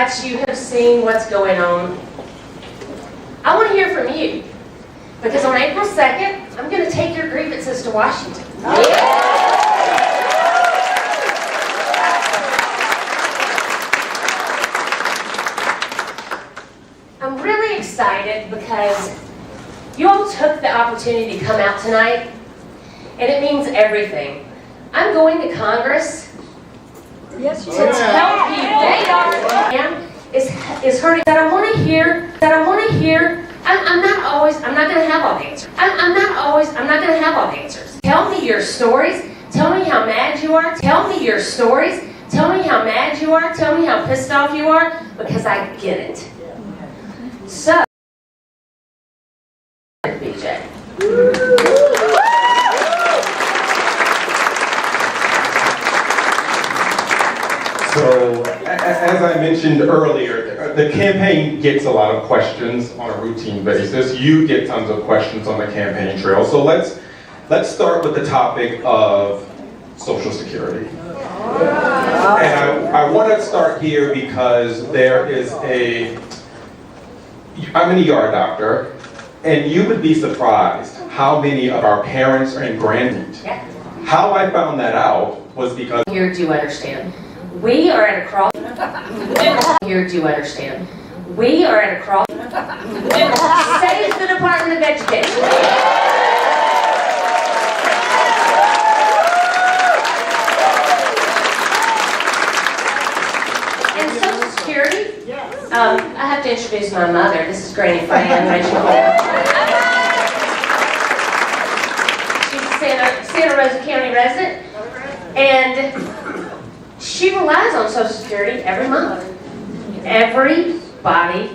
but you have seen what's going on. I want to hear from you, because on April 2nd, I'm going to take your grievances to Washington. I'm really excited because you all took the opportunity to come out tonight, and it means everything. I'm going to Congress to tell people is hurting. That I want to hear. I'm not going to have all the answers. I'm not going to have all the answers. Tell me your stories. Tell me how mad you are. Tell me your stories. Tell me how mad you are. Tell me how pissed off you are, because I get it. So, BJ. So, as I mentioned earlier, the campaign gets a lot of questions on a routine basis. You get tons of questions on the campaign trail. So let's start with the topic of Social Security. And I want to start here because there is I'm an ER doctor, and you would be surprised how many of our parents and grandparents. How I found that out was because Here, do you understand? We are at a cross. Here, do you understand? We are at a cross. Saves the Department of Education. And Social Security, I have to introduce my mother. This is Granny Fran. She's a Santa Rosa County resident, and she relies on Social Security every month. Everybody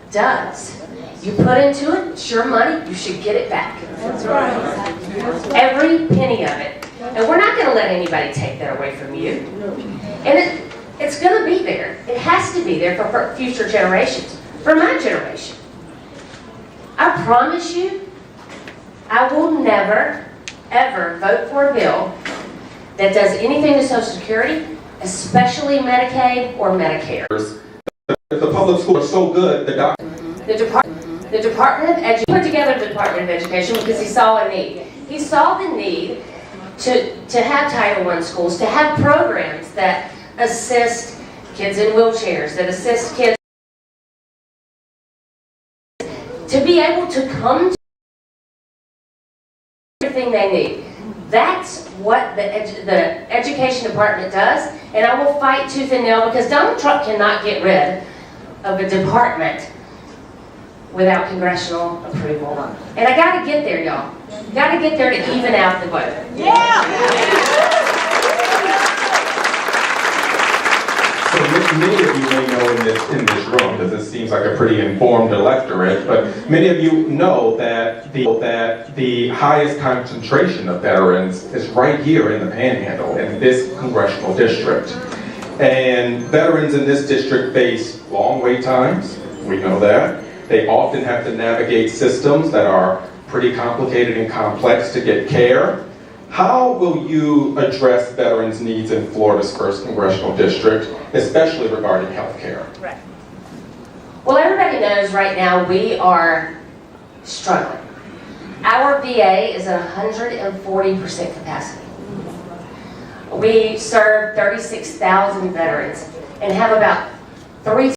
does. You put into it, it's your money, you should get it back. That's right. Every penny of it. And we're not going to let anybody take that away from you. And it's going to be there. It has to be there for future generations. For my generation. I promise you, I will never, ever vote for a bill that does anything to Social Security, especially Medicaid or Medicare. if the public schools are so good, The Department of Education put together the Department of Education because he saw a need. He saw the need to have Title I schools, to have programs that assist kids in wheelchairs, that assist kids to be able to come to everything they need. That's what the Education Department does, and I will fight tooth and nail because Donald Trump cannot get rid of a department without congressional approval. And I gotta get there, y'all. Gotta get there to even out the vote. So many of you may know in this room, because it seems like a pretty informed electorate, but many of you know that the highest concentration of veterans is right here in the Panhandle, in this congressional district. And veterans in this district face long wait times, we know that. They often have to navigate systems that are pretty complicated and complex to get care. How will you address veterans' needs in Florida's 1st Congressional District, especially regarding health care? Right. Well, everybody knows right now we are struggling. Our VA is at 140% capacity. We serve 36,000 veterans and have about 3